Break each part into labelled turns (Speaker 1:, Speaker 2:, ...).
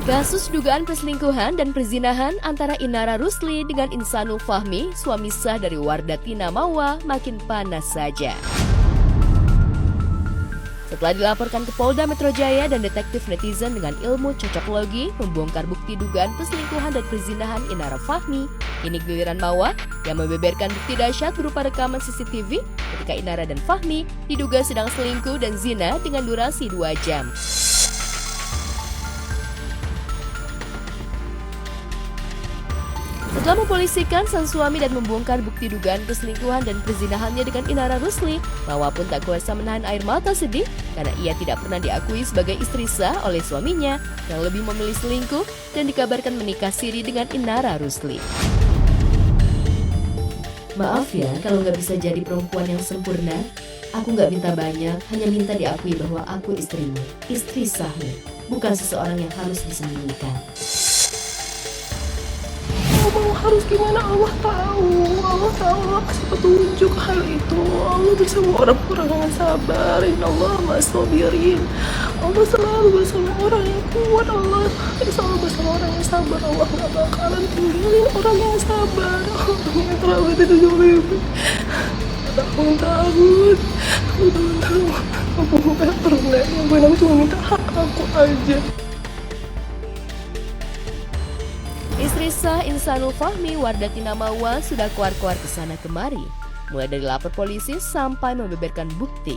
Speaker 1: Kasus dugaan perselingkuhan dan perzinahan antara Inara Rusli dengan Insanul Fahmi, suami sah dari Wardatina Mawa, makin panas saja. Setelah dilaporkan ke Polda Metro Jaya dan detektif netizen dengan ilmu cocoklogi membongkar bukti dugaan perselingkuhan dan perzinahan Inara Fahmi, kini giliran Mawa yang membeberkan bukti dahsyat berupa rekaman CCTV ketika Inara dan Fahmi diduga sedang selingkuh dan zina dengan durasi 2 jam. Setelah mempolisikan sang suami dan membongkar bukti dugaan perselingkuhan dan perzinahannya dengan Inara Rusli, Mawa pun tak kuasa menahan air mata sedih karena ia tidak pernah diakui sebagai istri sah oleh suaminya yang lebih memilih selingkuh dan dikabarkan menikah siri dengan Inara Rusli. Maaf ya kalau nggak bisa jadi perempuan yang sempurna, aku nggak minta banyak, hanya minta diakui bahwa aku istrimu, istri sahmu, bukan seseorang yang harus disembunyikan.
Speaker 2: Harus gimana Allah tahu Allah kasih petunjuk hal itu. Allah bersama orang-orang yang sabar. Innallaha ma'as-sabirin. Allah selalu bersama orang yang kuat. Allah selalu bersama orang yang sabar. Allah gak bakalan tinggalin orang yang sabar, orang yang terawat itu jauh. Tahun-tahun aku gak pernah yang cuma minta hak aku aja.
Speaker 1: Istri sah Insanul Fahmi, Wardatina Mawa, sudah keluar-keluar ke sana kemari, mulai dari lapor polisi sampai membeberkan bukti.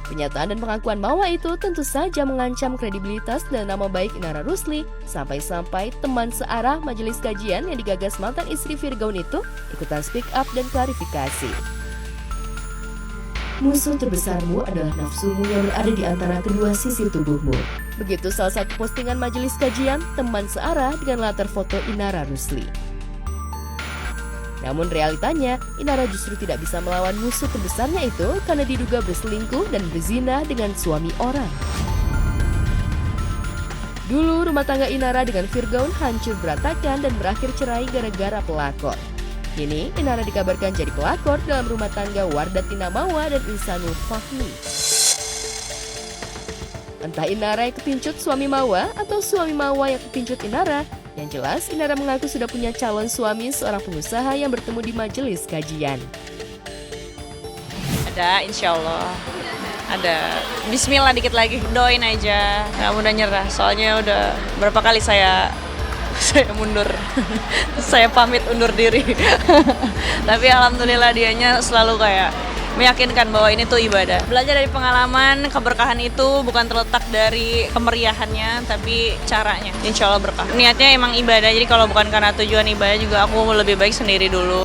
Speaker 1: Pernyataan dan pengakuan Mawa itu tentu saja mengancam kredibilitas dan nama baik Inara Rusli, sampai-sampai teman searah majelis kajian yang digagas mantan istri Firgaun itu ikutan speak up dan klarifikasi. Musuh terbesarmu adalah nafsumu yang berada di antara kedua sisi tubuhmu. Begitu salah satu postingan majelis kajian teman searah dengan latar foto Inara Rusli. Namun realitanya, Inara justru tidak bisa melawan musuh terbesarnya itu karena diduga berselingkuh dan berzina dengan suami orang. Dulu rumah tangga Inara dengan Firgaun hancur berantakan dan berakhir cerai gara-gara pelakor. Kini, Inara dikabarkan jadi pelakor dalam rumah tangga Wardatina Mawa dan Insanul Fahmi. Entah Inara yang kepincut suami Mawa atau suami Mawa yang kepincut Inara, yang jelas Inara mengaku sudah punya calon suami seorang pengusaha yang bertemu di majelis kajian.
Speaker 3: Ada, insya Allah. Ada. Bismillah dikit lagi, doain aja. Nggak mudah nyerah, soalnya udah berapa kali saya mundur. Saya pamit undur diri. Tapi alhamdulillah dianya selalu kayak meyakinkan bahwa ini tuh ibadah. Belajar dari pengalaman, keberkahan itu bukan terletak dari kemeriahannya, tapi caranya. Insya Allah berkah. Niatnya emang ibadah, jadi kalau bukan karena tujuan ibadah juga aku lebih baik sendiri dulu.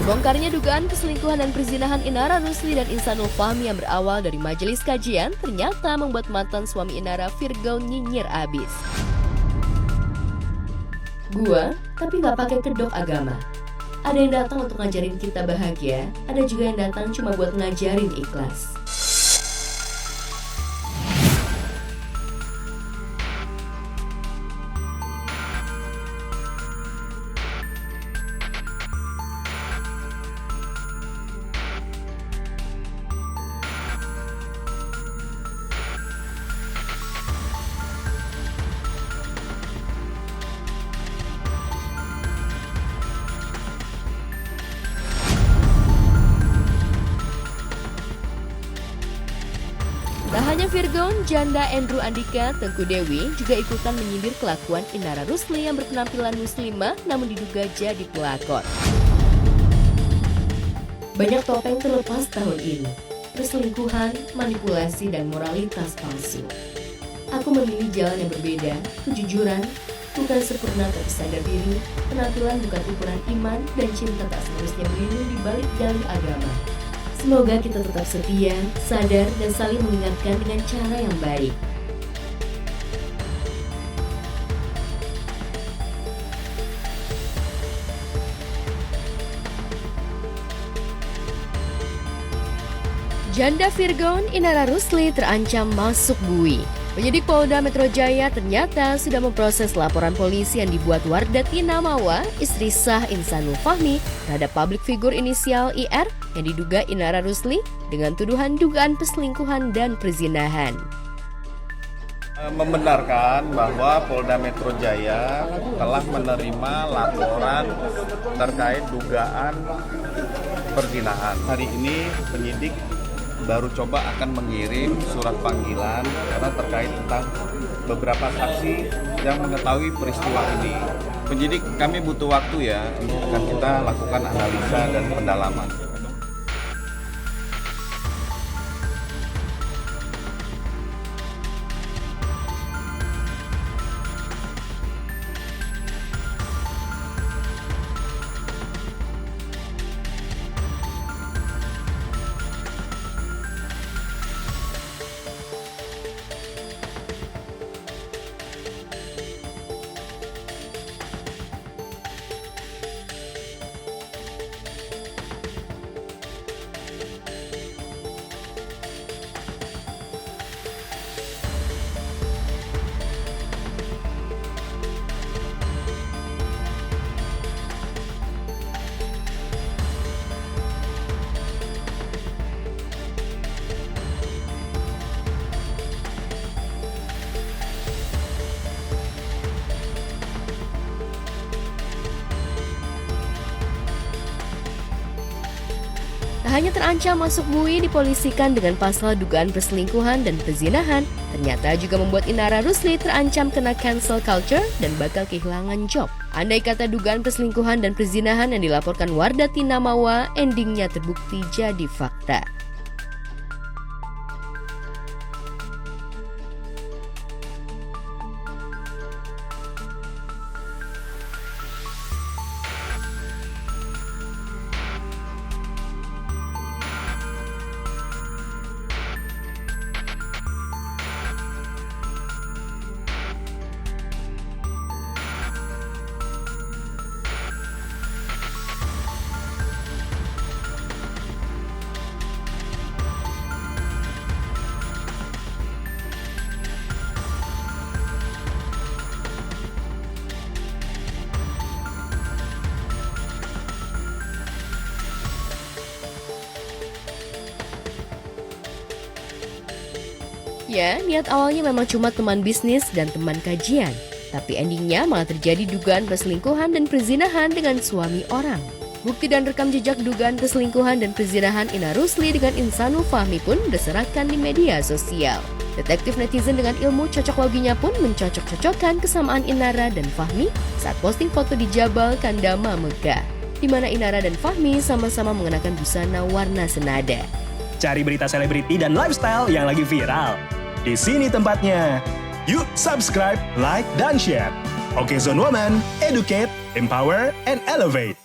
Speaker 1: Bongkarnya dugaan perselingkuhan dan perzinahan Inara Rusli dan Insanul Fahmi yang berawal dari majelis kajian ternyata membuat mantan suami Inara Firgaun nyinyir abis. Gua, tapi nggak pakai kedok agama. Ada yang datang untuk ngajarin kita bahagia, ada juga yang datang cuma buat ngajarin ikhlas. Tak hanya Firgaun, janda Andrew Andika, Tengku Dewi juga ikutan menyindir kelakuan Inara Rusli yang berpenampilan muslimah namun diduga jadi pelakor. Banyak topeng terlepas tahun ini, perselingkuhan, manipulasi, dan moralitas palsu. Aku memilih jalan yang berbeda, kejujuran, bukan sempurna tapi sadar diri, penampilan bukan ukuran iman, dan cinta tak seharusnya berlindung di balik dalih agama. Semoga kita tetap setia, sadar, dan saling mengingatkan dengan cara yang baik. Janda Firgaun, Inara Rusli terancam masuk bui. Penyidik Polda Metro Jaya ternyata sudah memproses laporan polisi yang dibuat Wardah Tina Mawa, istri sah Insanul Fahmi, terhadap publik figur inisial IR yang diduga Inara Rusli dengan tuduhan dugaan perselingkuhan dan perzinahan.
Speaker 4: Membenarkan bahwa Polda Metro Jaya telah menerima laporan terkait dugaan perzinahan. Hari ini penyidik baru coba akan mengirim surat panggilan karena terkait tentang beberapa saksi yang mengetahui peristiwa ini. Penyidik kami butuh waktu ya, akan kita lakukan analisa dan pendalaman.
Speaker 1: Tak hanya terancam masuk MUI dipolisikan dengan pasal dugaan perselingkuhan dan perzinahan, ternyata juga membuat Inara Rusli terancam kena cancel culture dan bakal kehilangan job. Andai kata dugaan perselingkuhan dan perzinahan yang dilaporkan Wardah Tina Mawa endingnya terbukti jadi fakta. Ya, niat awalnya memang cuma teman bisnis dan teman kajian. Tapi endingnya malah terjadi dugaan perselingkuhan dan perzinahan dengan suami orang. Bukti dan rekam jejak dugaan perselingkuhan dan perzinahan Inara Rusli dengan Insanul Fahmi pun berserakan di media sosial. Detektif netizen dengan ilmu cocok loginya pun mencocok-cocokkan kesamaan Inara dan Fahmi saat posting foto di Jabal Kandama, Mekah, di mana Inara dan Fahmi sama-sama mengenakan busana warna senada.
Speaker 5: Cari berita selebriti dan lifestyle yang lagi viral. Di sini tempatnya. Yuk subscribe, like, dan share. Oke Zone Woman, educate, empower, and elevate.